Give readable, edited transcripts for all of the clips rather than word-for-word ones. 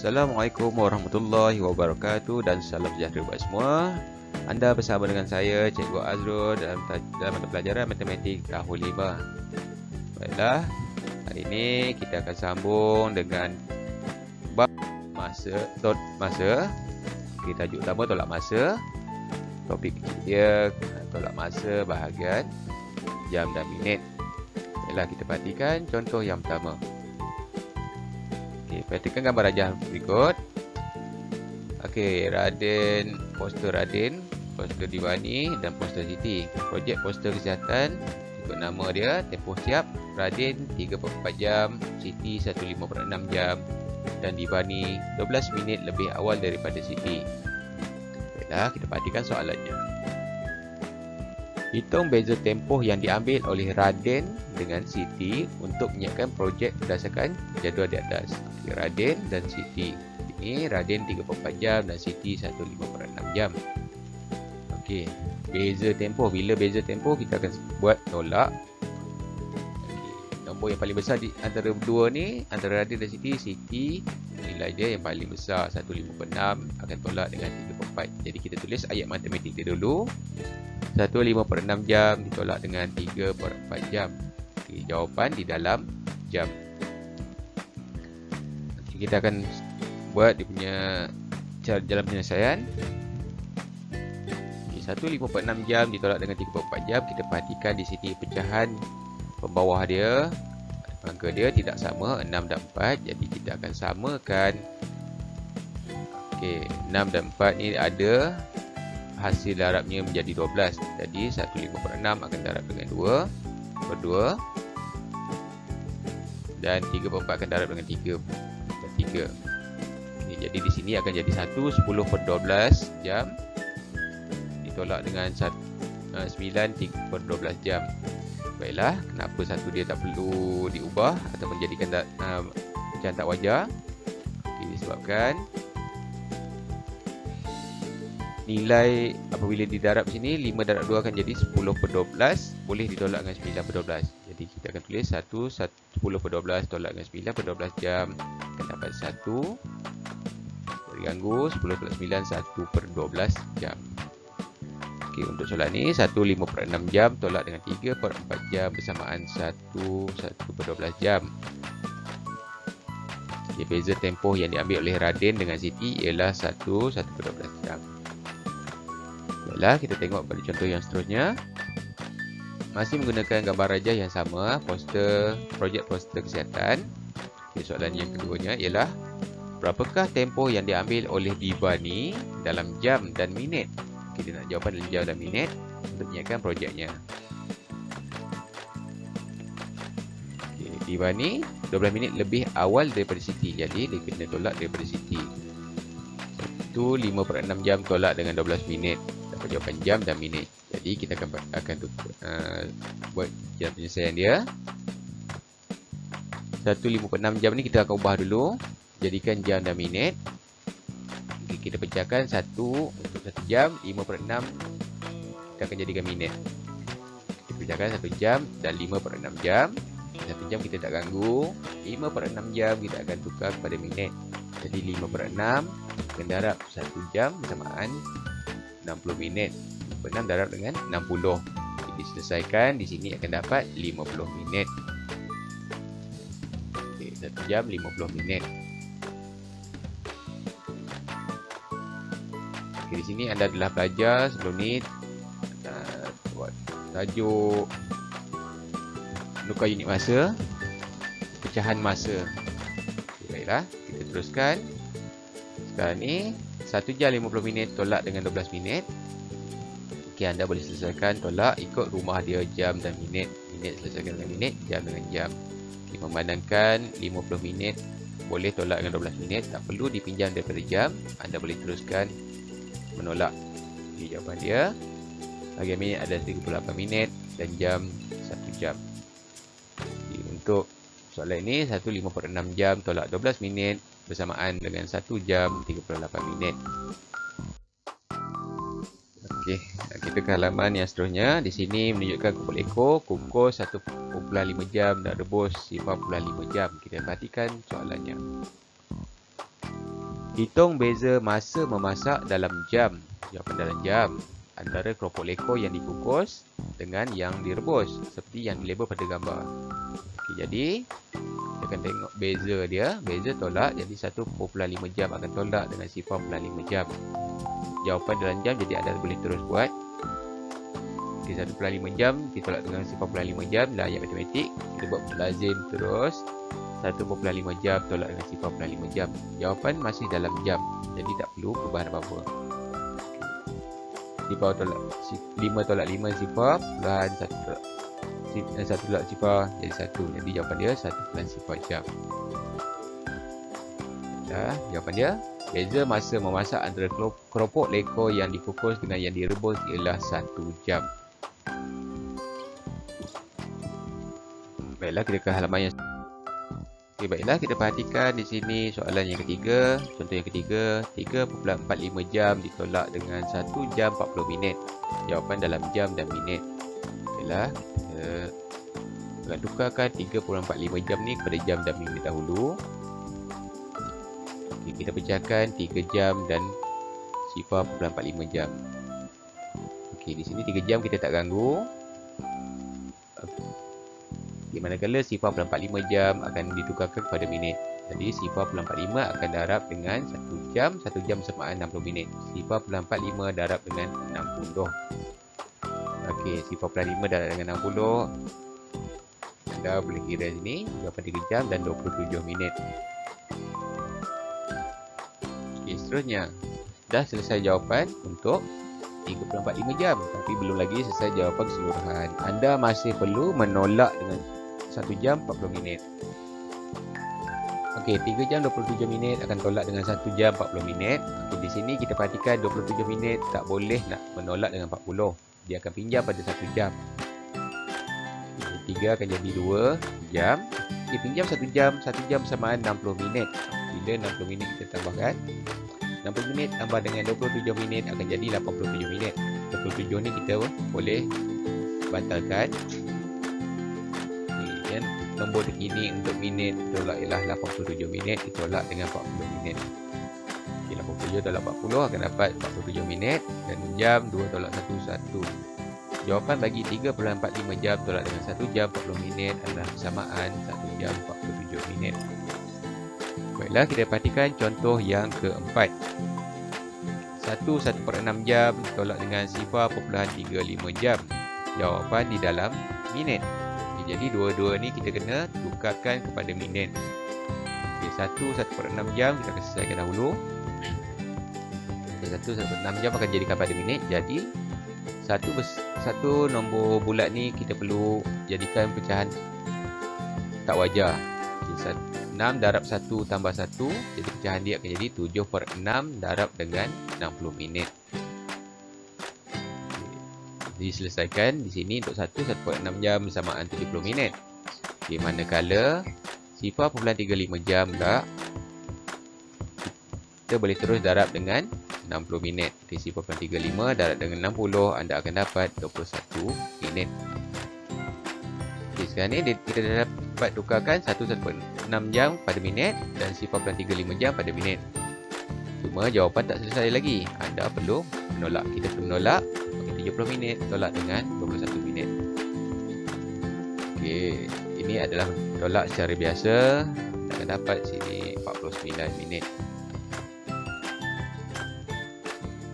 Assalamualaikum warahmatullahi wabarakatuh dan salam sejahtera buat semua. Anda bersama dengan saya, Cikgu Azrul dalam mata pelajaran Matematik tahun 5. Baiklah, hari ini kita akan sambung dengan bab masa. Tajuk utama tolak masa. Topik dia tolak masa bahagian jam dan minit. Baiklah, kita perhatikan contoh yang pertama. Perhatikan gambar rajah berikut. Poster Raden, poster Diwani dan poster Siti. Projek poster kesihatan, ikut nama dia, tempoh siap Raden 3/4 jam, Siti 1.5/6 jam dan Diwani 12 minit lebih awal daripada Siti. Baiklah, kita perhatikan soalannya. Hitung beza tempoh yang diambil oleh Raden dengan Siti untuk menyiapkan projek berdasarkan jadual di atas. Raden dan Siti. Ini Raden 3/4 jam dan Siti 1.5/6 jam. Okey, beza tempoh. Bila beza tempoh, kita akan buat tolak. Nombor yang paling besar di antara berdua ni, antara Raden dan Siti, nilai dia yang paling besar 1.5/6 akan tolak dengan 3/4. Jadi kita tulis ayat matematik dia dulu. 1.5/6 jam ditolak dengan 3/4 jam. Okay, jawapan di dalam jam. Okay, kita akan buat dia punya cara jalan penyelesaian. Okay, 1.5/6 jam ditolak dengan 3/4 jam. Kita perhatikan di sini pecahan pembawah dia, angka dia tidak sama 6 dan 4. Jadi kita akan samakan. Okay, 6 dan 4 ni ada hasil darabnya menjadi 12. Jadi 1.5/6 akan darab dengan 2/2 dan 3/4 akan darab dengan 3/3. Jadi di sini akan jadi 10/12 jam ditolak dengan 9/12 jam. Baiklah, kenapa satu dia tak perlu diubah atau menjadikan pecahan tak wajar? Disebabkan nilai apabila didarab sini 5 darab 2 akan jadi 10/12, boleh ditolak dengan 9/12. Jadi kita akan tulis 10/12 tolak dengan 9/12 jam, akan dapat 1 terganggu 10/9 1/12 jam. Okey, untuk soalan ni 1.5/6 jam tolak dengan 3/4 jam bersamaan 1/12 jam. Okay, beza tempoh yang diambil oleh Raden dengan Siti ialah 1/12 jam. Baiklah, kita tengok pada contoh yang seterusnya. Masih menggunakan gambar rajah yang sama, projek poster kesihatan. Okay, soalan yang keduanya ialah berapakah tempoh yang diambil oleh Diwani dalam jam dan minit? Okay, dia nak jawapan dalam jam dan minit untuk menyiapkan projeknya. Okay, Diwani 12 minit lebih awal daripada Siti. Jadi dia kena tolak daripada Siti. 1.5/6 jam tolak dengan 12 minit. Dapat jawapan jam dan minit. Jadi kita akan buat jalan penyelesaian dia. 1.5/6 jam ni kita akan ubah dulu, jadikan jam dan minit. Okay, kita pecahkan 1 untuk 1 jam, 5/6 kita akan jadikan minit. Kita pecahkan 1 jam dan 5/6 jam. 1 jam kita tak ganggu, 5/6 jam kita akan tukar kepada minit. Jadi 5/6 akan darab 1 jam bersamaan 60 minit. 6 darab dengan 60. Jadi diselesaikan, di sini akan dapat 50 minit. Okey, 1 jam 50 minit. Okey, di sini anda adalah pelajar sebelum ni buat tajuk menukar unit masa, pecahan masa. Okay, baiklah, kita teruskan. Sekarang ni 1 jam 50 minit tolak dengan 12 minit. Okey, anda boleh selesaikan tolak ikut rumah dia jam dan minit. Minit selesaikan dengan minit, jam dengan jam. Okey, memandangkan 50 minit boleh tolak dengan 12 minit, tak perlu dipinjam daripada jam. Anda boleh teruskan menolak. Okey, jawapan dia bahagian minit ada 38 minit dan jam 1 jam. Okey, untuk soalan ini 1.5/6 jam tolak 12 minit bersamaan dengan 1 jam 38 minit. Okey, kita ke halaman yang seterusnya. Di sini menunjukkan kumpul ekor, kukus 1.5 jam dan rebus 5.5 jam. Kita perhatikan soalannya. Hitung beza masa memasak dalam jam. Jawapan dalam jam. Antara keropok lekor yang dikukus dengan yang direbus. Seperti yang dilabel pada gambar. Okey, jadi kita akan tengok beza dia. Beza tolak, jadi 1.5 jam akan tolak dengan 0.5 jam. Jawapan dalam jam, jadi anda boleh terus buat. Okey, 1.5 jam ditolak dengan 0.5 jam dah ayat matematik. Kita buat lazim terus. 1.5 jam tolak dengan 0.5 jam. Jawapan masih dalam jam. Jadi tak perlu perubahan apa-apa. 5 tolak 5 sifar. Perubahan 1 tolak sifar jadi 1. Jadi jawapan dia 1.0 jam. Jawapan dia. Beza masa memasak antara keropok lekor yang dikukus dengan yang direbus ialah 1 jam. Baiklah, kita ke halaman yang... Okey, baiklah, kita perhatikan di sini soalan yang ketiga. Contoh yang ketiga, 3.45 jam ditolak dengan 1 jam 40 minit. Jawapan dalam jam dan minit. Baiklah, kita akan tukarkan 3.45 jam ni kepada jam dan minit dahulu. Okey, kita pecahkan 3 jam dan 0.45 jam. Okey, di sini 3 jam kita tak ganggu. Di manakala 0.45 jam akan ditukarkan kepada minit. Jadi 0.45 akan darab dengan 1 jam. 1 jam bersamaan 60 minit. 0.45 darab dengan 60. Okey, 0.45 darab dengan 60. Anda boleh kira sini. Jawapan 3 jam dan 27 minit. Okey, seterusnya. Dah selesai jawapan untuk 3.45 jam. Tapi belum lagi selesai jawapan keseluruhan. Anda masih perlu menolak dengan 1 jam 40 minit. Okey, 3 jam 27 minit akan tolak dengan 1 jam 40 minit. Okey, di sini kita perhatikan 27 minit tak boleh nak menolak dengan 40. Dia akan pinjam pada 1 jam. 3 akan jadi 2 jam. Okey, pinjam 1 jam. 1 jam bersamaan 60 minit. Bila 60 minit kita tambahkan 60 minit tambah dengan 27 minit akan jadi 87 minit. 87 ni kita boleh bantalkan. Dan nombor terkini untuk minit tolak ialah 87 minit ditolak dengan 40 minit. Okay, 87 tolak 40 akan dapat 47 minit. Dan jam 2 tolak 1, 1. Jawapan bagi 3.45 jam tolak dengan 1 jam 40 minit adalah bersamaan 1 jam 47 minit. Baiklah, kita perhatikan contoh yang keempat. 1/1/6 jam tolak dengan 0.35 jam. Jawapan di dalam minit. Jadi dua-dua ni kita kena tukarkan kepada minit. Okay, 1/1/6 jam kita akan selesaikan dahulu. 1/1/6 jam akan jadikan pada minit. Jadi satu nombor bulat ni kita perlu jadikan pecahan tak wajar. Okay, 6 darab 1 tambah 1. Jadi pecahan dia akan jadi 7/6 darab dengan 60 minit. Diselesaikan di sini untuk 1/1/6 jam bersamaan 70 minit. Di manakala 0.35 jam pula kita boleh terus darab dengan 60 minit. Okay, 0.35 darab dengan 60 anda akan dapat 21 minit. Okay, sekarang ni kita dah dapat tukarkan 1/1/6 jam pada minit dan 0.35 jam pada minit. Cuma jawapan tak selesai lagi. Anda perlu menolak. Kita perlu menolak. 70 minit tolak dengan 21 minit. Okey, ini adalah tolak secara biasa. Kita akan dapat sini 49 minit.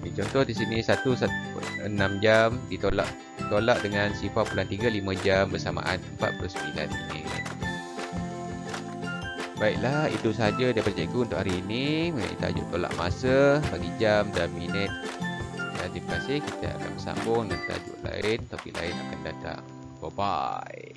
Okay, contoh di sini 1/6 jam ditolak dengan 0.35 jam bersamaan 49 minit. Baiklah, itu sahaja daripada cikgu untuk hari ini mengenai tajuk tolak masa bagi jam dan minit. Terima kasih. Kita akan bersambung dengan tajuk lain, topik lain akan datang. Bye-bye.